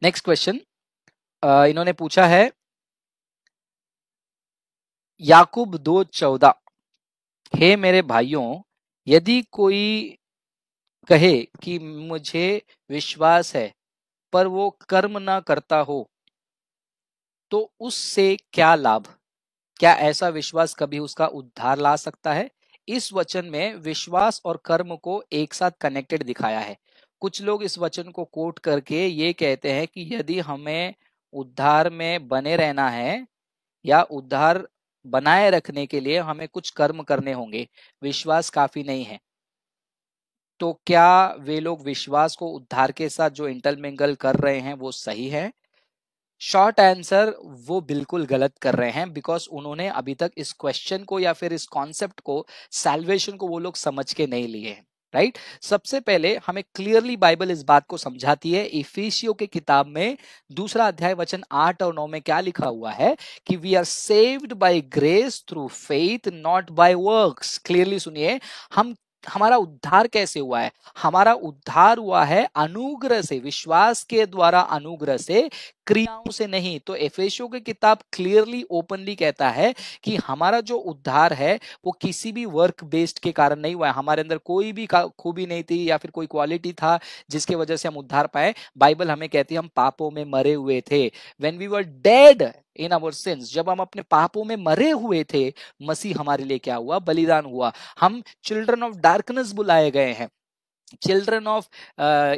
Next question इन्होंने पूछा है याकूब 2:14, हे मेरे भाइयों, यदि कोई कहे कि मुझे विश्वास है पर वो कर्म ना करता हो तो उससे क्या लाभ? क्या ऐसा विश्वास कभी उसका उद्धार ला सकता है? इस वचन में विश्वास और कर्म को एक साथ कनेक्टेड दिखाया है। कुछ लोग इस वचन को कोट करके ये कहते हैं कि यदि हमें उद्धार में बने रहना है या उद्धार बनाए रखने के लिए हमें कुछ कर्म करने होंगे, विश्वास काफी नहीं है। तो क्या वे लोग विश्वास को उद्धार के साथ जो इंटरमिंगल कर रहे हैं वो सही है? शॉर्ट आंसर, वो बिल्कुल गलत कर रहे हैं, बिकॉज उन्होंने अभी तक इस क्वेश्चन को या फिर इस कॉन्सेप्ट को, सैल्वेशन को वो लोग समझ के नहीं लिए हैं। राइट सबसे पहले हमें क्लियरली बाइबल इस बात को समझाती है। इफिसियों के किताब में 2 अध्याय वचन 8 और 9 में क्या लिखा हुआ है कि we are saved by grace through faith not by works. Clearly सुनिए, हम हमारा उद्धार कैसे हुआ है? हमारा उद्धार हुआ है अनुग्रह से, विश्वास के द्वारा, अनुग्रह से, क्रियाओं से नहीं। तो एफेसियों की किताब क्लियरली ओपनली कहता है कि हमारा जो उद्धार है वो किसी भी वर्क बेस्ड के कारण नहीं हुआ है। हमारे अंदर कोई भी खूबी नहीं थी या फिर कोई क्वालिटी था जिसके वजह से हम उद्धार पाए। बाइबल हमें कहती है हम पापों में मरे हुए थे। When we were dead in our sins, जब हम अपने पापों में मरे हुए थे, मसीह हमारे लिए क्या हुआ? बलिदान हुआ। हम चिल्ड्रन ऑफ डार्कनेस बुलाए गए हैं, चिल्ड्रन ऑफ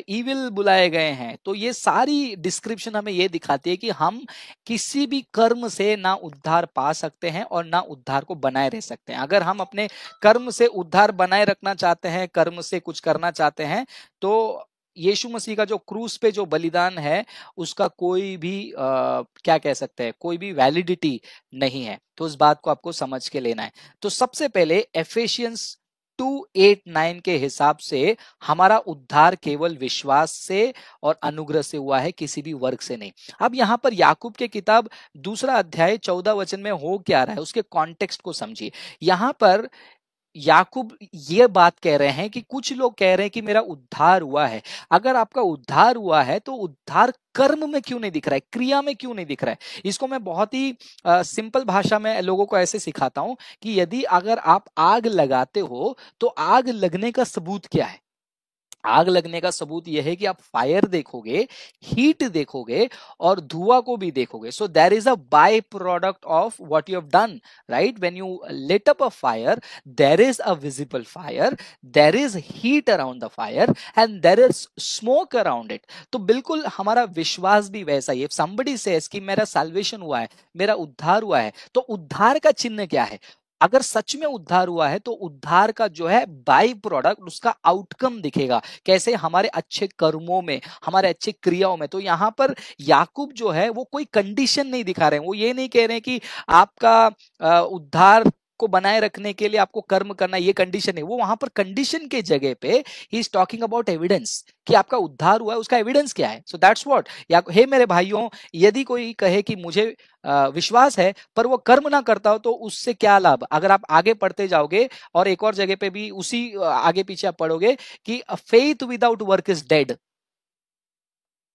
इविल बुलाए गए हैं। तो ये सारी डिस्क्रिप्शन हमें ये दिखाती है कि हम किसी भी कर्म से ना उद्धार पा सकते हैं और ना उद्धार को बनाए रह सकते हैं। अगर हम अपने कर्म से उद्धार बनाए रखना चाहते हैं, कर्म से कुछ करना चाहते हैं, तो यीशु मसीह का जो क्रूस पे जो बलिदान है उसका कोई भी क्या कह सकते हैं, कोई भी वैलिडिटी नहीं है। तो उस बात को आपको समझ के लेना है। तो सबसे पहले एफेसियंस 2:8-9 के हिसाब से हमारा उद्धार केवल विश्वास से और अनुग्रह से हुआ है, किसी भी वर्ग से नहीं। अब यहां पर याकूब के किताब 2 अध्याय 14 वचन में हो क्या रहा है उसके कॉन्टेक्स्ट को समझिए। यहां पर याकूब ये बात कह रहे हैं कि कुछ लोग कह रहे हैं कि मेरा उद्धार हुआ है। अगर आपका उद्धार हुआ है तो उद्धार कर्म में क्यों नहीं दिख रहा है, क्रिया में क्यों नहीं दिख रहा है? इसको मैं बहुत ही सिंपल भाषा में लोगों को ऐसे सिखाता हूं कि यदि अगर आप आग लगाते हो तो आग लगने का सबूत क्या है? आग लगने का सबूत यह है कि आप फायर देखोगे, हीट देखोगे और धुआं को भी देखोगे। So there is a by product of what you have done, right? When you lit up a fire, there is a visible fire, there is heat around the fire and there is smoke around it. तो बिल्कुल हमारा विश्वास भी वैसा ही है। Somebody says कि मेरा salvation हुआ है, मेरा उद्धार हुआ है, तो उद्धार का चिन्ह क्या है? अगर सच में उद्धार हुआ है तो उद्धार का जो है बाई प्रोडक्ट, उसका आउटकम दिखेगा कैसे? हमारे अच्छे कर्मों में, हमारे अच्छे क्रियाओं में। तो यहां पर याकूब जो है वो कोई कंडीशन नहीं दिखा रहे हैं। वो ये नहीं कह रहे हैं कि आपका उद्धार को बनाए रखने के लिए आपको कर्म करना, ये कंडीशन है। वो वहां पर कंडीशन के जगह पे he is talking about evidence कि आपका उद्धार हुआ है, उसका एविडेंस क्या है? सो दैट्स व्हाट या हे मेरे भाइयों, यदि कोई कहे कि मुझे विश्वास है पर वो कर्म ना करता हो तो उससे क्या लाभ? अगर आप आगे पढ़ते जाओगे और एक और जगह पे भी उसी आगे पीछे आप पढ़ोगे कि faith without work is dead,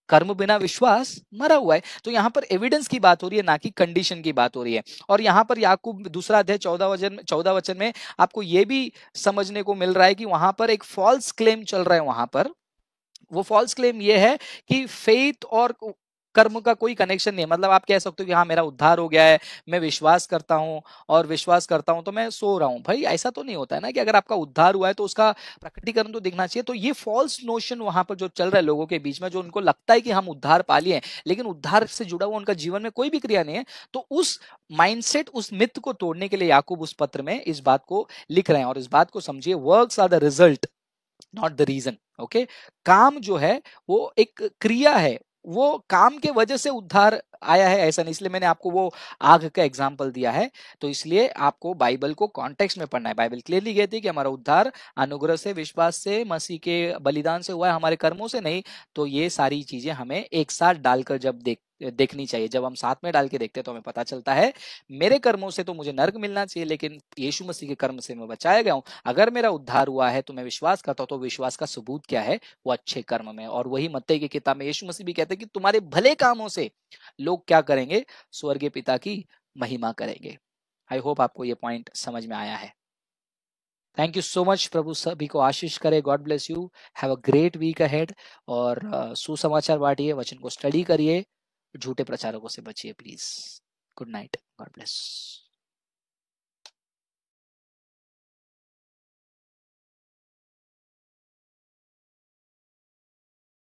कर्म बिना विश्वास मरा हुआ है। तो यहां पर एविडेंस की बात हो रही है, ना कि कंडीशन की बात हो रही है। और यहां पर याकूब 2 अध्याय 14 वचन में आपको यह भी समझने को मिल रहा है कि वहां पर एक फॉल्स क्लेम चल रहा है। वहां पर वो फॉल्स क्लेम ये है कि फेथ और कर्म का कोई कनेक्शन नहीं है। मतलब आप कह सकते हो कि हाँ मेरा उद्धार हो गया है, मैं विश्वास करता हूं और विश्वास करता हूं तो मैं सो रहा हूं। भाई ऐसा तो नहीं होता है ना कि अगर आपका उद्धार हुआ है तो उसका प्रकटीकरण तो दिखना चाहिए। तो ये फॉल्स नोशन वहां पर जो चल रहा है लोगों के बीच में, जो उनको लगता है कि हम उद्धार पा लिए हैं लेकिन उद्धार से जुड़ा हुआ उनका जीवन में कोई भी क्रिया नहीं है। तो उस माइंडसेट, उस मिथ को तोड़ने के लिए याकूब उस पत्र में इस बात को लिख रहे हैं। और इस बात को समझिए, works are the result not the reason. Okay, काम जो है वो एक क्रिया है, वो काम के वजह से उद्धार आया है ऐसा नहीं। इसलिए मैंने आपको वो आग का एग्जाम्पल दिया है। तो इसलिए आपको बाइबल को कॉन्टेक्स्ट में पढ़ना है। बाइबल क्लियरली कहती है कि हमारा उद्धार अनुग्रह से, विश्वास से, मसीह के बलिदान से हुआ है, हमारे कर्मों से नहीं। तो ये सारी चीजें हमें एक साथ डालकर जब देखनी चाहिए। जब हम साथ में डाल के देखते हैं तो हमें पता चलता है मेरे कर्मों से तो मुझे नर्क मिलना चाहिए, लेकिन यीशु मसीह के कर्म से मैं बचाया गया हूँ। अगर मेरा उद्धार हुआ है तो मैं विश्वास करता हूँ, तो विश्वास का सबूत क्या है? वो अच्छे कर्म में। और वही मत्ती की किताब में यीशु मसीह भी कहते हैं कि तुम्हारे भले कामों से लोग क्या करेंगे? स्वर्गीय पिता की महिमा करेंगे। आई होप आपको ये पॉइंट समझ में आया है। Thank you so much. प्रभु सभी को आशीष करे। God bless you. Have a great week ahead. और सुसमाचार बांटिए, वचन को स्टडी करिए, झूठे प्रचारकों से बचिए please. Good night. God bless.